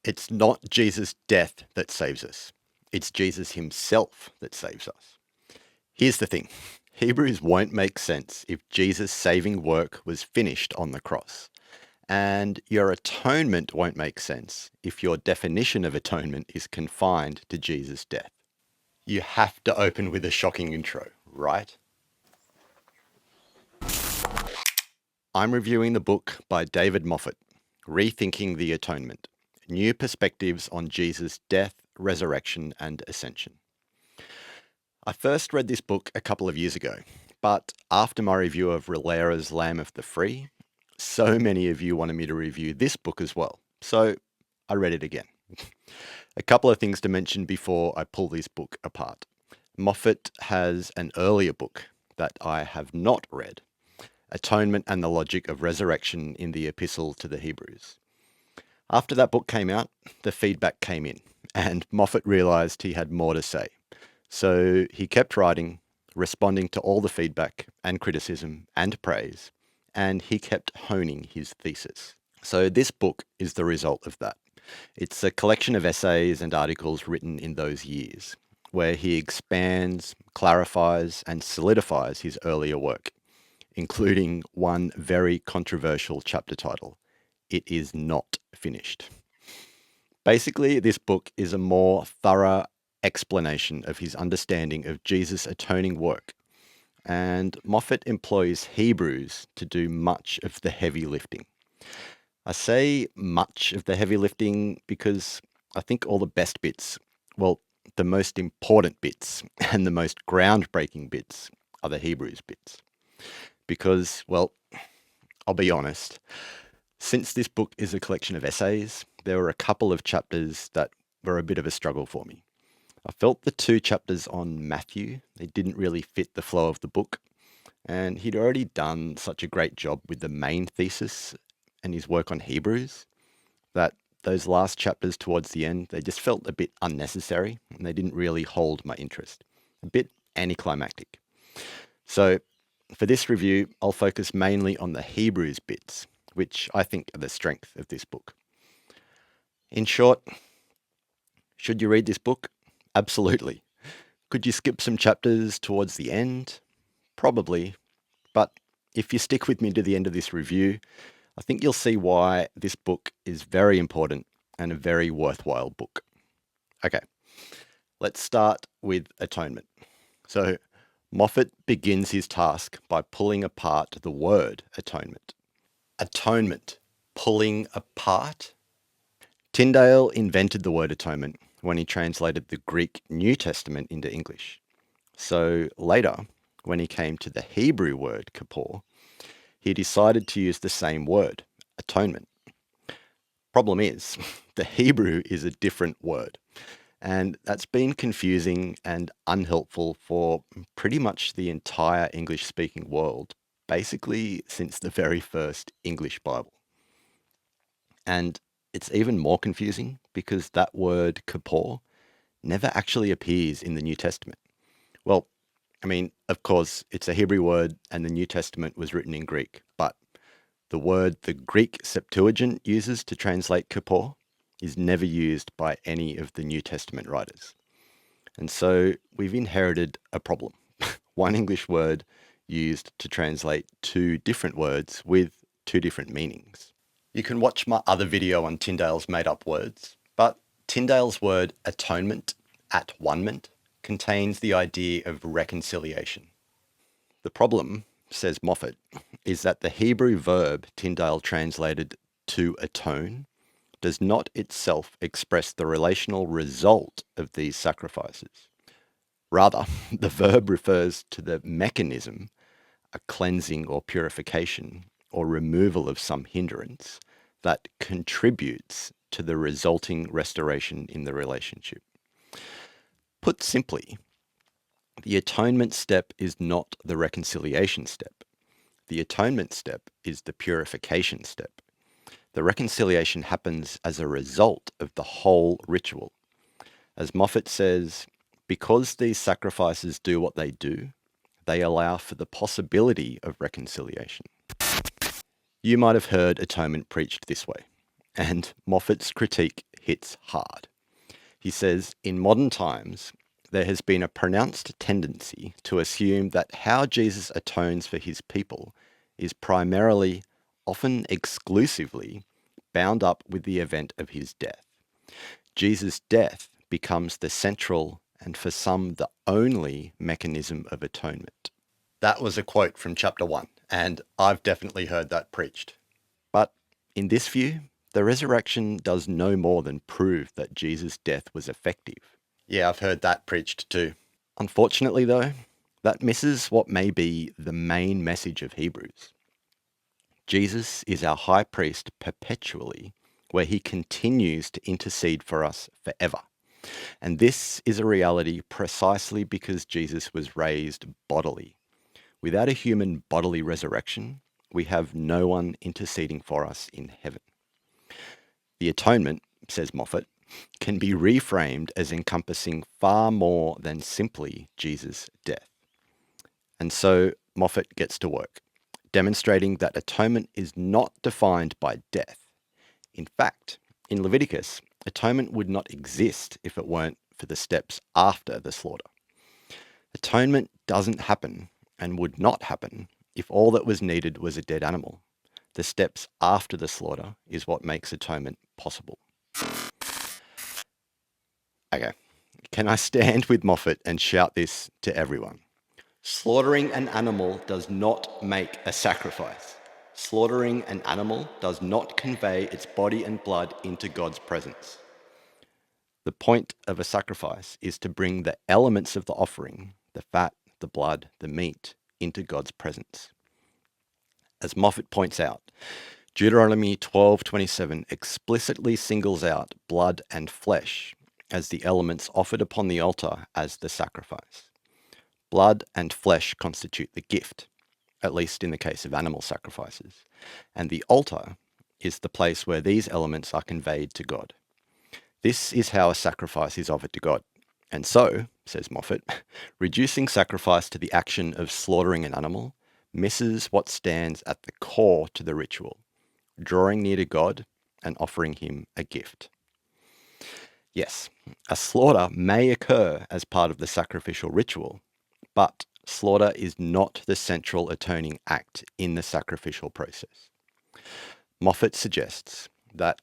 It's not Jesus' death that saves us. It's Jesus himself that saves us. Here's the thing. Hebrews won't make sense if Jesus' saving work was finished on the cross. And your atonement won't make sense if your definition of atonement is confined to Jesus' death. You have to open with a shocking intro, right? I'm reviewing the book by David Moffitt, Rethinking the Atonement, New Perspectives on Jesus' Death, Resurrection and Ascension. I first read this book a couple of years ago, but after my review of Rilera's Lamb of the Free, so many of you wanted me to review this book as well, so I read it again. A couple of things to mention before I pull this book apart. Moffitt has an earlier book that I have not read, Atonement and the Logic of Resurrection in the Epistle to the Hebrews. After that book came out, the feedback came in, and Moffitt realized he had more to say. So he kept writing, responding to all the feedback and criticism and praise, and he kept honing his thesis. So this book is the result of that. It's a collection of essays and articles written in those years, where he expands, clarifies, and solidifies his earlier work, including one very controversial chapter title, It Is Not Finished. Basically, this book is a more thorough explanation of his understanding of Jesus' atoning work, and Moffitt employs Hebrews to do much of the heavy lifting. I say much of the heavy lifting because I think all the best bits, well, the most important bits and the most groundbreaking bits are the Hebrews bits. Because, well, I'll be honest, since this book is a collection of essays, there were a couple of chapters that were a bit of a struggle for me. I felt the two chapters on Matthew, they didn't really fit the flow of the book, and he'd already done such a great job with the main thesis and his work on Hebrews that those last chapters towards the end, they just felt a bit unnecessary and they didn't really hold my interest. A bit anticlimactic. So for this review, I'll focus mainly on the Hebrews bits, which I think are the strength of this book. In short, should you read this book? Absolutely. Could you skip some chapters towards the end? Probably. But if you stick with me to the end of this review, I think you'll see why this book is very important and a very worthwhile book. Okay, let's start with atonement. So Moffitt begins his task by pulling apart the word atonement. Atonement, pulling apart? Tyndale invented the word atonement when he translated the Greek New Testament into English. So later, when he came to the Hebrew word kippur, he decided to use the same word, atonement. Problem is, the Hebrew is a different word, and that's been confusing and unhelpful for pretty much the entire English-speaking world, basically since the very first English Bible. And it's even more confusing because that word kippur never actually appears in the New Testament. Well, I mean, of course, it's a Hebrew word and the New Testament was written in Greek, but the word the Greek Septuagint uses to translate kippur is never used by any of the New Testament writers. And so we've inherited a problem. One English word used to translate two different words with two different meanings. You can watch my other video on Tyndale's made-up words, but Tyndale's word atonement, at-one-ment, contains the idea of reconciliation. The problem, says Moffitt, is that the Hebrew verb Tyndale translated to atone does not itself express the relational result of these sacrifices. Rather, the verb refers to the mechanism, a cleansing or purification or removal of some hindrance that contributes to the resulting restoration in the relationship. Put simply, the atonement step is not the reconciliation step. The atonement step is the purification step. The reconciliation happens as a result of the whole ritual. As Moffitt says, because these sacrifices do what they do, they allow for the possibility of reconciliation. You might have heard atonement preached this way, and Moffitt's critique hits hard. He says, in modern times, there has been a pronounced tendency to assume that how Jesus atones for his people is primarily, often exclusively, bound up with the event of his death. Jesus' death becomes the central and for some the only mechanism of atonement. That was a quote from chapter 1, and I've definitely heard that preached. But in this view, the resurrection does no more than prove that Jesus' death was effective. Yeah, I've heard that preached too. Unfortunately, though, that misses what may be the main message of Hebrews. Jesus is our high priest perpetually, where he continues to intercede for us forever. And this is a reality precisely because Jesus was raised bodily. Without a human bodily resurrection, we have no one interceding for us in heaven. The atonement, says Moffitt, can be reframed as encompassing far more than simply Jesus' death. And so Moffitt gets to work, demonstrating that atonement is not defined by death. In fact, in Leviticus, atonement would not exist if it weren't for the steps after the slaughter. Atonement doesn't happen and would not happen if all that was needed was a dead animal. The steps after the slaughter is what makes atonement possible. Okay, can I stand with Moffitt and shout this to everyone? Slaughtering an animal does not make a sacrifice. Slaughtering an animal does not convey its body and blood into God's presence. The point of a sacrifice is to bring the elements of the offering, the fat, the blood, the meat, into God's presence. As Moffitt points out, Deuteronomy 12:27 explicitly singles out blood and flesh as the elements offered upon the altar as the sacrifice. Blood and flesh constitute the gift, at least in the case of animal sacrifices, and the altar is the place where these elements are conveyed to God. This is how a sacrifice is offered to God. And so, says Moffitt, reducing sacrifice to the action of slaughtering an animal misses what stands at the core to the ritual, drawing near to God and offering him a gift. Yes, a slaughter may occur as part of the sacrificial ritual, but slaughter is not the central atoning act in the sacrificial process. Moffitt suggests that,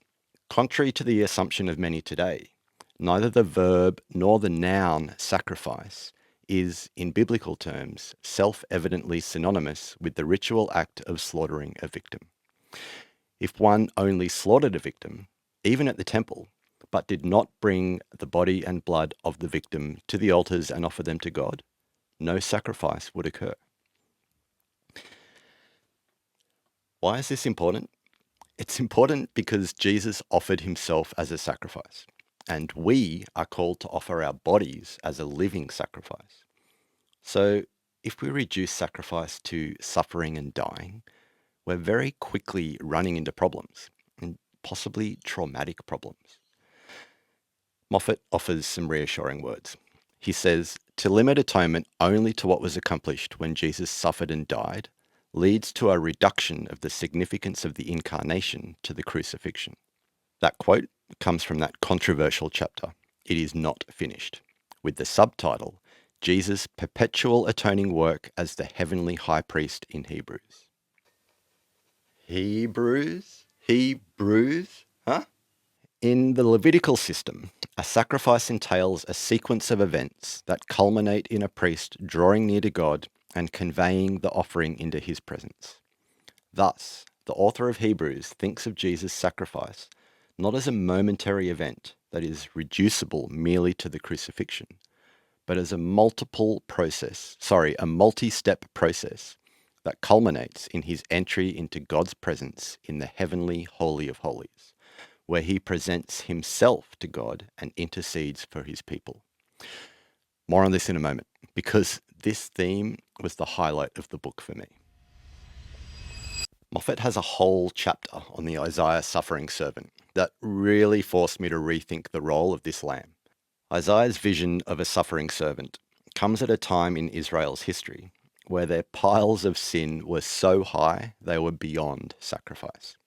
contrary to the assumption of many today, neither the verb nor the noun sacrifice is, in biblical terms, self-evidently synonymous with the ritual act of slaughtering a victim. If one only slaughtered a victim, even at the temple, but did not bring the body and blood of the victim to the altars and offer them to God, no sacrifice would occur. Why is this important? It's important because Jesus offered himself as a sacrifice, and we are called to offer our bodies as a living sacrifice. So if we reduce sacrifice to suffering and dying, we're very quickly running into problems, and possibly traumatic problems. Moffitt offers some reassuring words. He says, to limit atonement only to what was accomplished when Jesus suffered and died leads to a reduction of the significance of the incarnation to the crucifixion. That quote comes from that controversial chapter, It Is Not Finished, with the subtitle, Jesus' Perpetual Atoning Work as the Heavenly High Priest in Hebrews. Hebrews? Huh? In the Levitical system, a sacrifice entails a sequence of events that culminate in a priest drawing near to God and conveying the offering into his presence. Thus, the author of Hebrews thinks of Jesus' sacrifice not as a momentary event that is reducible merely to the crucifixion, but as a multi-step process that culminates in his entry into God's presence in the heavenly Holy of Holies, where he presents himself to God and intercedes for his people. More on this in a moment, because this theme was the highlight of the book for me. Moffitt has a whole chapter on the Isaiah suffering servant that really forced me to rethink the role of this lamb. Isaiah's vision of a suffering servant comes at a time in Israel's history where their piles of sin were so high they were beyond sacrifice.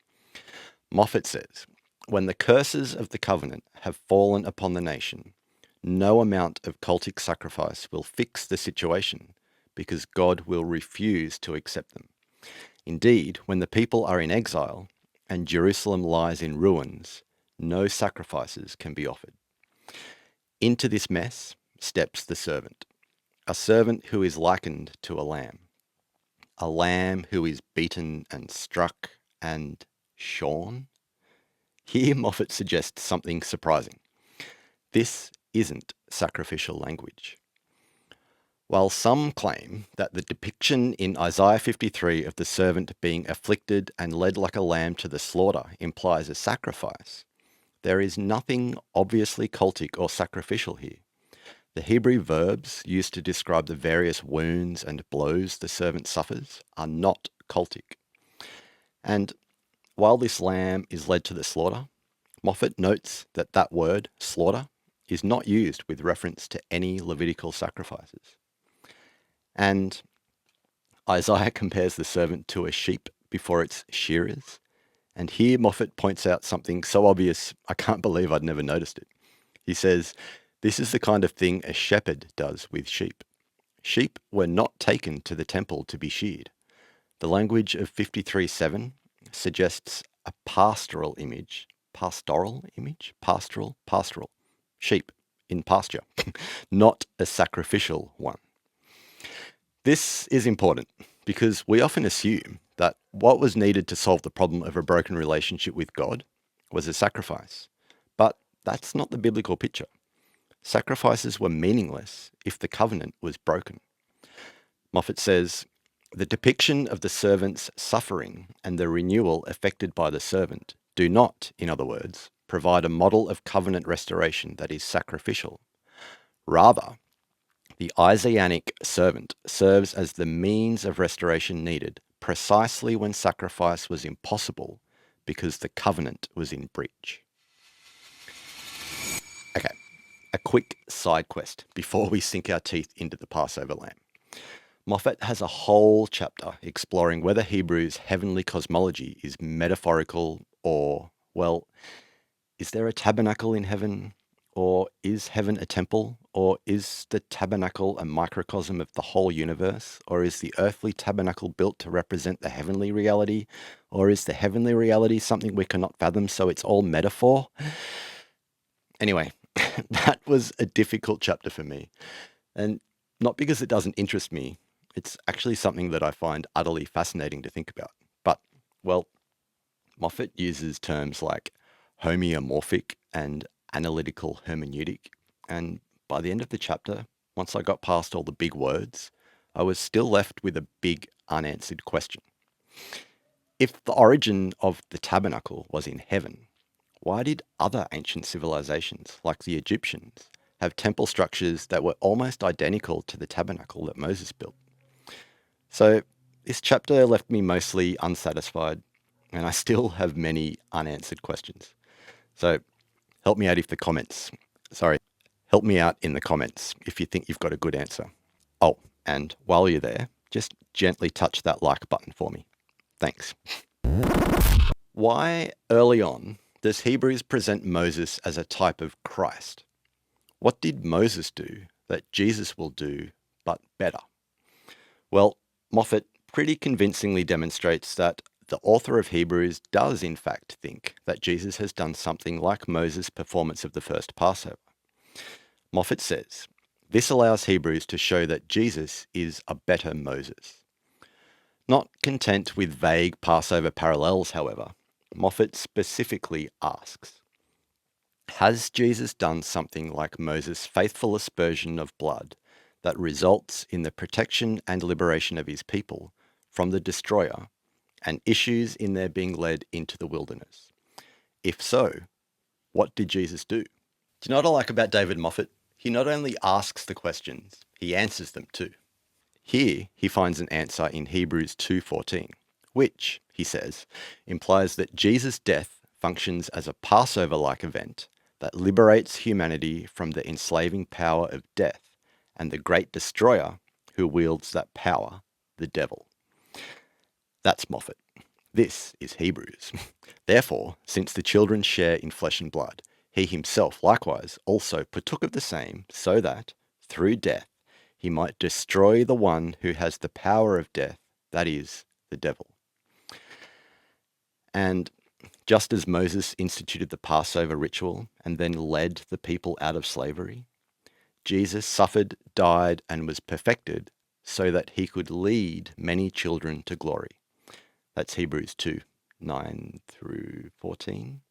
Moffitt says, when the curses of the covenant have fallen upon the nation, no amount of cultic sacrifice will fix the situation because God will refuse to accept them. Indeed, when the people are in exile and Jerusalem lies in ruins, no sacrifices can be offered. Into this mess steps the servant, a servant who is likened to a lamb who is beaten and struck and shorn. Here Moffitt suggests something surprising. This isn't sacrificial language. While some claim that the depiction in Isaiah 53 of the servant being afflicted and led like a lamb to the slaughter implies a sacrifice, there is nothing obviously cultic or sacrificial here. The Hebrew verbs used to describe the various wounds and blows the servant suffers are not cultic. And while this lamb is led to the slaughter, Moffitt notes that that word, slaughter, is not used with reference to any Levitical sacrifices. And Isaiah compares the servant to a sheep before its shearers. And here Moffitt points out something so obvious, I can't believe I'd never noticed it. He says, this is the kind of thing a shepherd does with sheep. Sheep were not taken to the temple to be sheared. The language of 53:7 suggests a pastoral image. Pastoral. Sheep in pasture, not a sacrificial one. This is important because we often assume that what was needed to solve the problem of a broken relationship with God was a sacrifice. But that's not the biblical picture. Sacrifices were meaningless if the covenant was broken. Moffitt says, the depiction of the servant's suffering and the renewal effected by the servant do not, in other words, provide a model of covenant restoration that is sacrificial. Rather, the Isaianic servant serves as the means of restoration needed precisely when sacrifice was impossible because the covenant was in breach. Okay, a quick side quest before we sink our teeth into the Passover lamb. Moffitt has a whole chapter exploring whether Hebrews' heavenly cosmology is metaphorical or, well, is there a tabernacle in heaven? Or is heaven a temple? Or is the tabernacle a microcosm of the whole universe? Or is the earthly tabernacle built to represent the heavenly reality? Or is the heavenly reality something we cannot fathom, so it's all metaphor? Anyway, that was a difficult chapter for me. And not because it doesn't interest me, it's actually something that I find utterly fascinating to think about. But, well, Moffitt uses terms like homeomorphic and analytical hermeneutic, and by the end of the chapter, once I got past all the big words, I was still left with a big unanswered question. If the origin of the tabernacle was in heaven, why did other ancient civilizations, like the Egyptians, have temple structures that were almost identical to the tabernacle that Moses built? So this chapter left me mostly unsatisfied, and I still have many unanswered questions. So help me out in the comments if you think you've got a good answer. Oh, and while you're there, just gently touch that like button for me. Thanks. Why, early on, does Hebrews present Moses as a type of Christ? What did Moses do that Jesus will do, but better? Well, Moffitt pretty convincingly demonstrates that the author of Hebrews does in fact think that Jesus has done something like Moses' performance of the first Passover. Moffitt says, this allows Hebrews to show that Jesus is a better Moses. Not content with vague Passover parallels, however, Moffitt specifically asks, has Jesus done something like Moses' faithful aspersion of blood that results in the protection and liberation of his people from the destroyer and issues in their being led into the wilderness? If so, what did Jesus do? Do you know what I like about David Moffitt? He not only asks the questions, he answers them too. Here, he finds an answer in Hebrews 2:14, which, he says, implies that Jesus' death functions as a Passover-like event that liberates humanity from the enslaving power of death and the great destroyer who wields that power, the devil. That's Moffitt. This is Hebrews. Therefore, since the children share in flesh and blood, he himself likewise also partook of the same, so that, through death, he might destroy the one who has the power of death, that is, the devil. And just as Moses instituted the Passover ritual and then led the people out of slavery, Jesus suffered, died, and was perfected so that he could lead many children to glory. That's Hebrews 2, 9 through 14.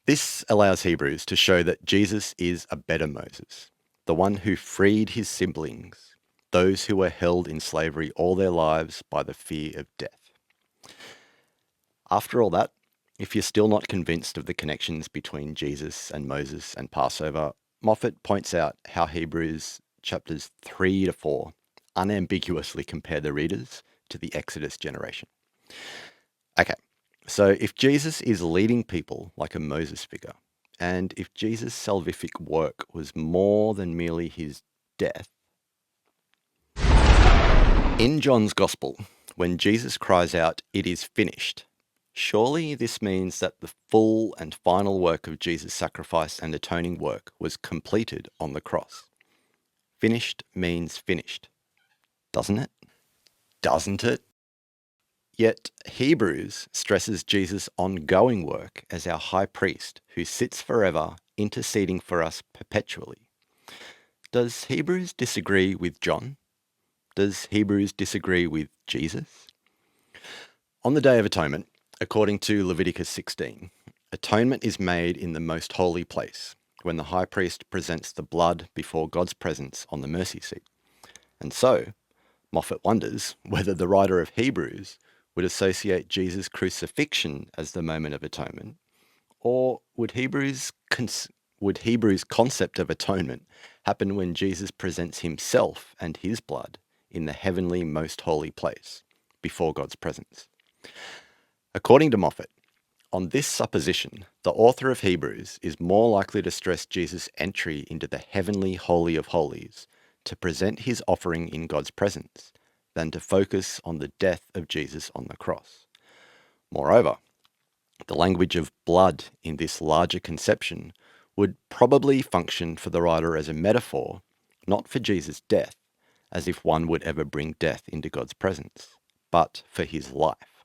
This allows Hebrews to show that Jesus is a better Moses, the one who freed his siblings, those who were held in slavery all their lives by the fear of death. After all that, if you're still not convinced of the connections between Jesus and Moses and Passover, Moffitt points out how Hebrews chapters 3 to 4 unambiguously compare the readers to the Exodus generation. Okay, so if Jesus is leading people like a Moses figure, and if Jesus' salvific work was more than merely his death, in John's Gospel, when Jesus cries out, "It is finished," surely this means that the full and final work of Jesus' sacrifice and atoning work was completed on the cross. Finished means finished, doesn't it? Doesn't it? Yet Hebrews stresses Jesus' ongoing work as our high priest who sits forever, interceding for us perpetually. Does Hebrews disagree with John? Does Hebrews disagree with Jesus? On the Day of Atonement, according to Leviticus 16, atonement is made in the most holy place, when the high priest presents the blood before God's presence on the mercy seat. And so, Moffitt wonders whether the writer of Hebrews would associate Jesus' crucifixion as the moment of atonement, or would Hebrews' concept of atonement happen when Jesus presents himself and his blood in the heavenly most holy place, before God's presence? According to Moffitt, on this supposition, the author of Hebrews is more likely to stress Jesus' entry into the heavenly Holy of Holies to present his offering in God's presence than to focus on the death of Jesus on the cross. Moreover, the language of blood in this larger conception would probably function for the writer as a metaphor, not for Jesus' death, as if one would ever bring death into God's presence, but for his life.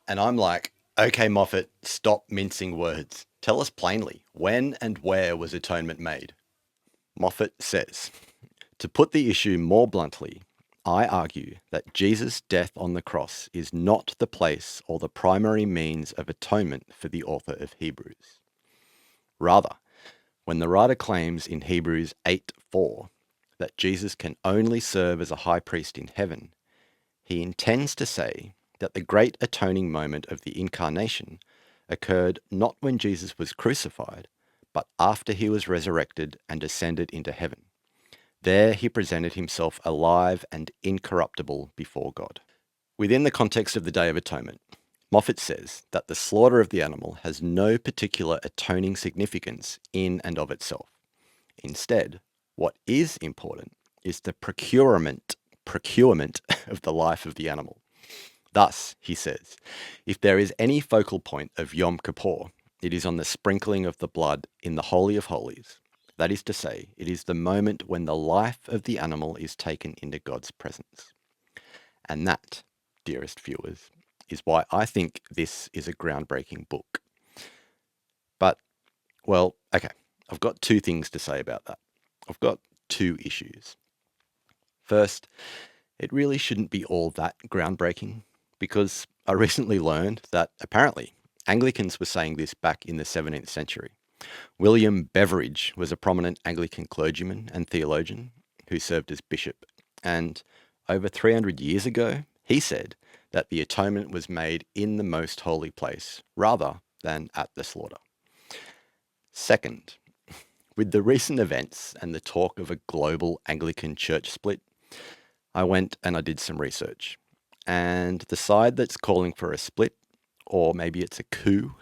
And I'm like, okay, Moffitt, stop mincing words. Tell us plainly, when and where was atonement made? Moffitt says, to put the issue more bluntly, I argue that Jesus' death on the cross is not the place or the primary means of atonement for the author of Hebrews. Rather, when the writer claims in Hebrews 8:4 that Jesus can only serve as a high priest in heaven, he intends to say that the great atoning moment of the incarnation occurred not when Jesus was crucified, but after he was resurrected and ascended into heaven. There he presented himself alive and incorruptible before God. Within the context of the Day of Atonement, Moffitt says that the slaughter of the animal has no particular atoning significance in and of itself. Instead, what is important is the procurement of the life of the animal. Thus, he says, if there is any focal point of Yom Kippur, it is on the sprinkling of the blood in the Holy of Holies. That is to say, it is the moment when the life of the animal is taken into God's presence. And that, dearest viewers, is why I think this is a groundbreaking book. But, well, okay, I've got two things to say about that. I've got two issues. First, it really shouldn't be all that groundbreaking, because I recently learned that apparently Anglicans were saying this back in the 17th century. William Beveridge was a prominent Anglican clergyman and theologian who served as bishop, and over 300 years ago, he said that the atonement was made in the most holy place rather than at the slaughter. Second, with the recent events and the talk of a global Anglican church split, I went and I did some research. And the side that's calling for a split, or maybe it's a coup,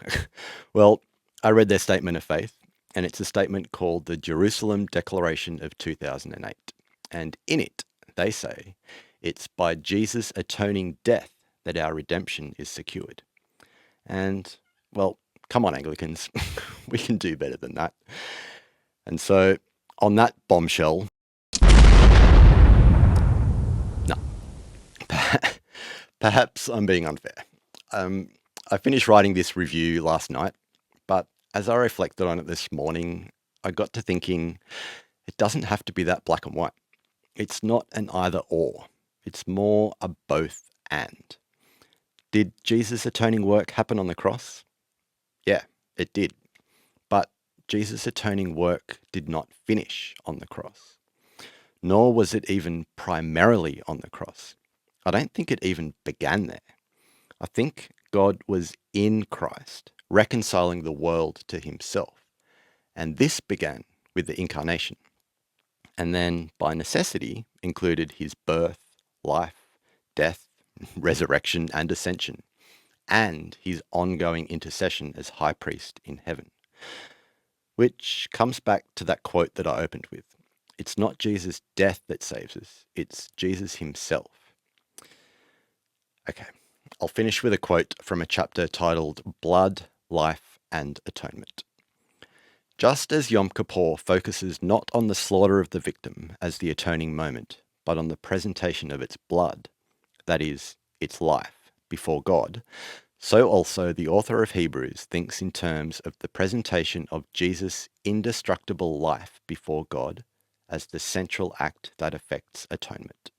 well, I read their statement of faith, and it's a statement called the Jerusalem Declaration of 2008. And in it, they say, it's by Jesus' atoning death that our redemption is secured. And, well, come on, Anglicans, we can do better than that. And so, on that bombshell, no, perhaps I'm being unfair. I finished writing this review last night, but as I reflected on it this morning, I got to thinking it doesn't have to be that black and white. It's not an either or. It's more a both and. Did Jesus' atoning work happen on the cross? Yeah, it did. But Jesus' atoning work did not finish on the cross, nor was it even primarily on the cross. I don't think it even began there. I think God was in Christ, reconciling the world to himself. And this began with the incarnation. And then, by necessity, included his birth, life, death, resurrection, and ascension, and his ongoing intercession as high priest in heaven. Which comes back to that quote that I opened with. It's not Jesus' death that saves us, it's Jesus himself. Okay, I'll finish with a quote from a chapter titled Blood, Life, and Atonement. Just as Yom Kippur focuses not on the slaughter of the victim as the atoning moment, but on the presentation of its blood, that is, its life, before God, so also the author of Hebrews thinks in terms of the presentation of Jesus' indestructible life before God as the central act that effects atonement.